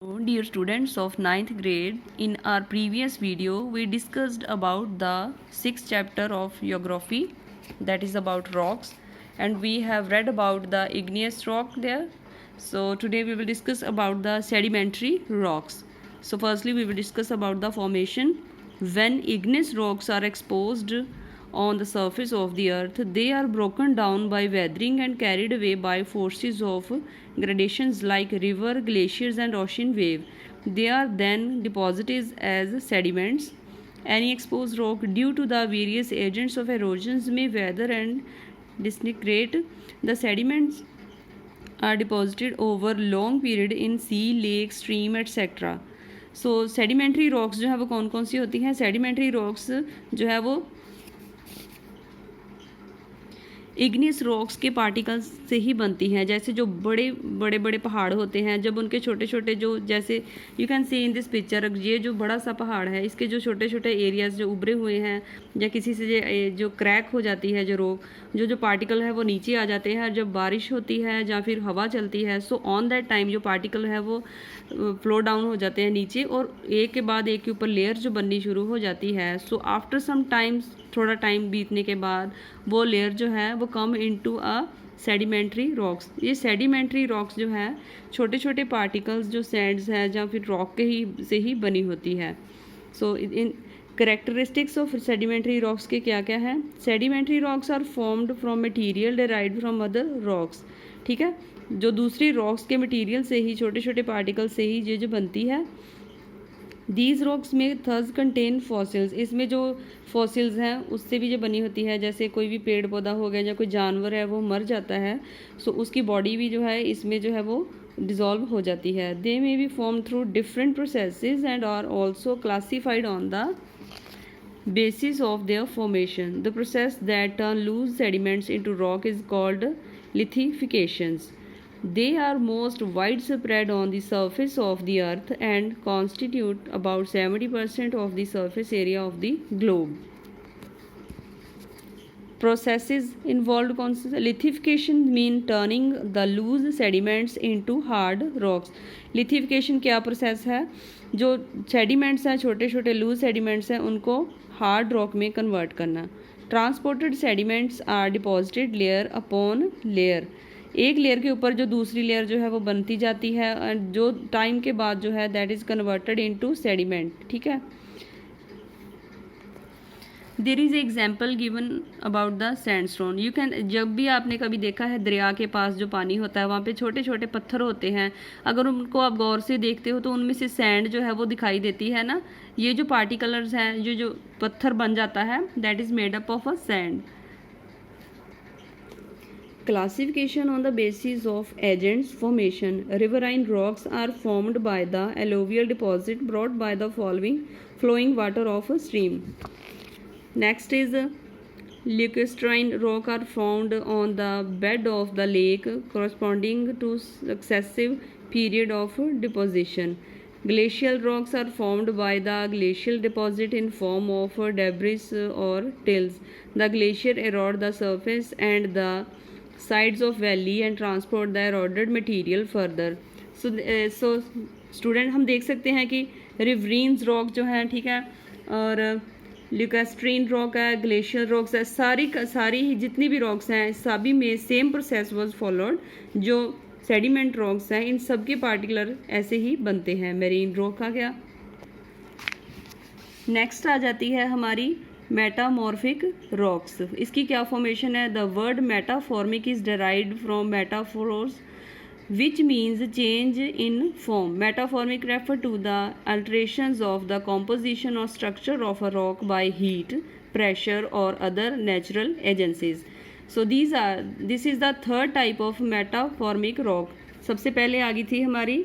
Dear students of ninth grade, in our previous video we discussed about the sixth chapter of geography, that is about rocks, and we have read about the igneous rock there. So today we will discuss about the sedimentary rocks. So firstly we will discuss about the formation. When igneous rocks are exposed on the surface of the earth, they are broken down by weathering and carried away by forces of gradations like river, glaciers and ocean wave. They are then deposited as sediments. Any exposed rock due to the various agents of erosions may weather and disintegrate. The sediments are deposited over long period in sea, lake, stream etc. So sedimentary rocks जो है वो कौन कौन सी होती हैं? Sedimentary rocks जो है वो इग्नियस रॉक्स के पार्टिकल्स से ही बनती हैं। जैसे जो बड़े बड़े पहाड़ होते हैं, जब उनके छोटे छोटे जो, जैसे you can see in this picture, ये जो बड़ा सा पहाड़ है इसके जो छोटे छोटे एरियाज जो उभरे हुए हैं या किसी से जो क्रैक हो जाती है जो रॉक, जो पार्टिकल है वो नीचे आ जाते हैं। जब बारिश होती है या फिर हवा चलती है, सो ऑन दैट टाइम जो पार्टिकल है वो फ्लो डाउन हो जाते हैं नीचे और एक के बाद एक के ऊपर लेयर जो बननी शुरू हो जाती है। सो आफ्टर सम टाइम्स, थोड़ा टाइम बीतने के बाद वो लेयर जो है वो come into a sedimentary rocks. ये सेडिमेंट्री रॉक्स जो है छोटे छोटे पार्टिकल्स जो सैंड्स है या फिर रॉक के ही से ही बनी होती है। So in characteristics of sedimentary rocks के क्या क्या है? Sedimentary rocks are formed from material derived from other rocks. ठीक है, जो दूसरी रॉक्स के मटीरियल से ही, छोटे छोटे पार्टिकल से ही ये जो बनती है। दीज रॉक्स में थर्स कंटेन फॉसिल्स, इसमें जो फॉसिल्स हैं उससे भी जो बनी होती है। जैसे कोई भी पेड़ पौधा हो गया या कोई जानवर है वो मर जाता है, सो उसकी बॉडी भी जो है इसमें जो है वो डिज़ोल्व हो जाती है। They may be form through different processes and are also classified on the basis of their formation. The process that turn loose sediments into rock is called lithifications. They are most widespread on the surface of the earth and constitute about 70% of the surface area of the globe. Processes involved कौन से? Lithification mean turning the loose sediments into hard rocks. Lithification क्या process है? जो sediments हैं, छोटे छोटे loose sediments हैं, उनको हार्ड रॉक में कन्वर्ट करना। Transported sediments are deposited layer upon layer, एक लेयर के ऊपर जो दूसरी लेयर जो है वो बनती जाती है, जो टाइम के बाद जो है that is converted into sediment. ठीक है, there is example given about the sandstone. You can, जब भी आपने कभी देखा है दरिया के पास जो पानी होता है वहाँ पे छोटे छोटे पत्थर होते हैं, अगर उनको आप गौर से देखते हो तो उनमें से सैंड जो है वो दिखाई देती है ना। ये जो पार्टिकल्स हैं, जो पत्थर बन जाता है, that is made up of a sand. Classification on the basis of agents formation. Riverine rocks are formed by the alluvial deposit brought by the flowing water of a stream. Next is lacustrine rock are found on the bed of the lake corresponding to successive period of deposition. Glacial rocks are formed by the glacial deposit in form of debris or tills. The glacier erode the surface and the sides of valley and transport the eroded material further. So student हम देख सकते हैं कि रिवरीन्स rock जो है, ठीक है, और ल्यूकास्ट्रीन रॉक है, ग्लेशियर रॉक्स है, सारी जितनी भी रॉक्स हैं सभी में सेम प्रोसेस वाज फॉलोड। जो सेडिमेंट रॉक्स हैं इन सब के पार्टिकुलर ऐसे ही बनते हैं। मेरीन रॉक आ गया। नेक्स्ट आ जाती है हमारी मेटामॉर्फिक रॉक्स। इसकी क्या फॉर्मेशन है? The word metamorphic is derived from metamorphose which means change in form. Metaformic refer to the alterations of the composition or structure of a rock by heat, pressure or other natural agencies. So this is the third type of metaformic rock. सबसे पहले आ गई थी हमारी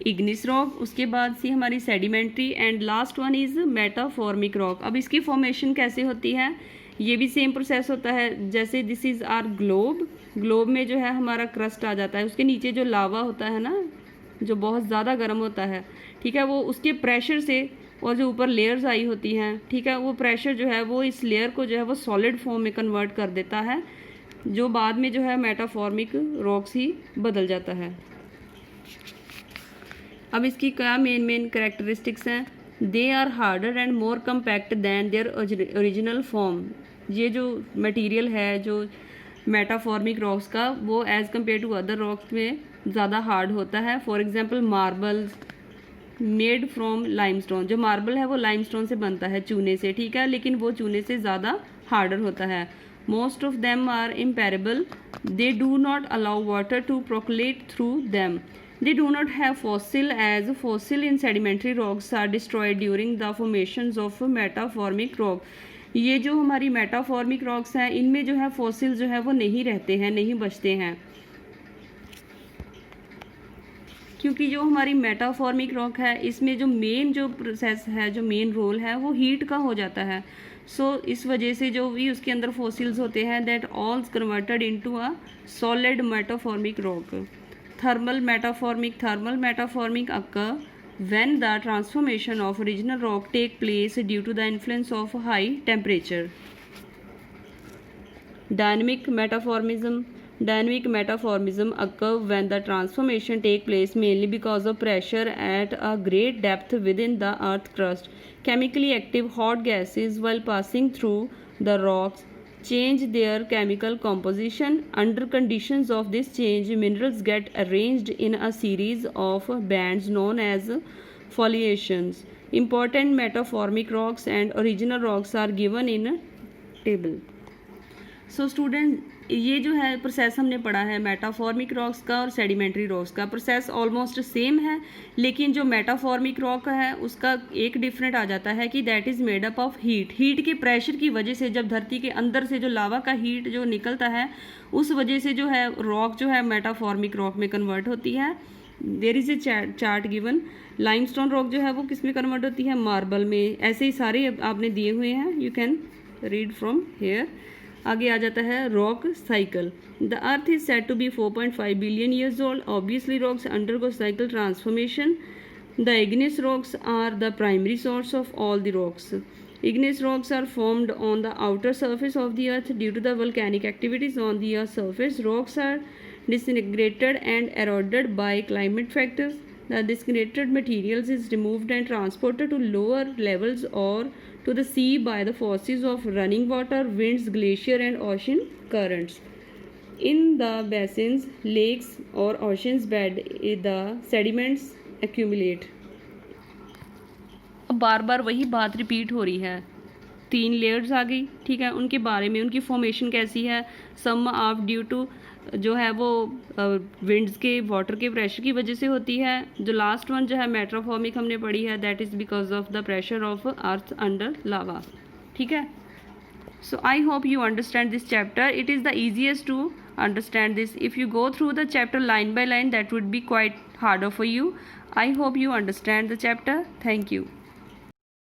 Ignis rock, उसके बाद C हमारी sedimentary and last one is metamorphic rock. अब इसकी फॉर्मेशन कैसे होती है? ये भी सेम प्रोसेस होता है। जैसे दिस इज़ आर ग्लोब में जो है हमारा क्रस्ट आ जाता है, उसके नीचे जो लावा होता है ना, जो बहुत ज़्यादा गर्म होता है, ठीक है, वो उसके प्रेशर से और जो ऊपर लेयर्स आई होती हैं, ठीक है, वो प्रेशर जो है वो इस लेयर को जो है वो सॉलिड फॉर्म में कन्वर्ट कर देता है, जो बाद में जो है मेटाफॉर्मिक रॉक्स ही बदल जाता है। अब इसकी क्या मेन करेक्टरिस्टिक्स हैं? They are harder and more compact than their original form. ये जो मटेरियल है जो मेटाफॉर्मिक रॉक्स का, वो as compare to other rocks में ज़्यादा हार्ड होता है। For example marbles made from limestone. जो मार्बल है वो लाइमस्टोन से बनता है, चूने से, ठीक है, लेकिन वो चूने से ज़्यादा हार्डर होता है। Most of them are impermeable, they do not allow water to percolate through them, they do not have fossil, as fossil in sedimentary rocks are destroyed during the formations of मेटाफॉर्मिक rock। ये जो हमारी मेटाफॉर्मिक rocks हैं इनमें जो है fossil जो है वो नहीं रहते हैं, नहीं बचते हैं, क्योंकि जो हमारी मेटाफॉर्मिक रॉक है इसमें जो मेन जो प्रोसेस है, जो मेन रोल है वो हीट का हो जाता है। सो इस वजह से जो भी उसके अंदर फॉसिल्स होते हैं that all converted into a solid metamorphic rock. Thermal metaformic occur when the transformation of original rock take place due to the influence of high temperature. Dynamic metaformism occur when the transformation take place mainly because of pressure at a great depth within the earth crust. Chemically active hot gases, while passing through the rocks, change their chemical composition. Under conditions of this change, minerals get arranged in a series of bands known as foliations. Important metaformic rocks and original rocks are given in a table. So student, ये जो है process हमने पढ़ा है मेटाफॉर्मिक rocks का और sedimentary rocks का, process almost same है, लेकिन जो मेटाफॉर्मिक रॉक है उसका एक डिफरेंट आ जाता है कि that is made up of heat. Heat के प्रेशर की वजह से जब धरती के अंदर से जो लावा का हीट जो निकलता है उस वजह से जो है रॉक जो है मेटाफॉर्मिक रॉक में कन्वर्ट होती है। There is a chart given. Limestone rock जो है वो किस में कन्वर्ट होती है? मार्बल में। ऐसे ही सारे आपने दिए हुए हैं, you can read from here. आगे आ जाता है rock cycle. The earth is said to be 4.5 billion years old. Obviously rocks undergo cycle transformation. The igneous rocks are the primary source of all the rocks. Igneous rocks are formed on the outer surface of the earth due to the volcanic activities on the earth's surface. Rocks are disintegrated and eroded by climate factors. The disintegrated materials is removed and transported to lower levels or to the sea by the forces of running water, winds, glacier and ocean currents. In the basins, lakes or oceans bed, the sediments accumulate. अब बार बार वही बात repeat हो रही है। 3 layers आ गई, ठीक है, उनके बारे में, उनकी फॉर्मेशन कैसी है। सम ऑफ ड्यू टू जो है वो विंड्स के, वाटर के प्रेशर की वजह से होती है। जो लास्ट वन जो है मेटाफॉर्मिक हमने पढ़ी है, that is because of the pressure of earth under lava, ठीक है। So I hope you understand this chapter. It is the easiest to understand this. If you go through the chapter line by line, that would be quite harder for you. I hope you understand the chapter. Thank you.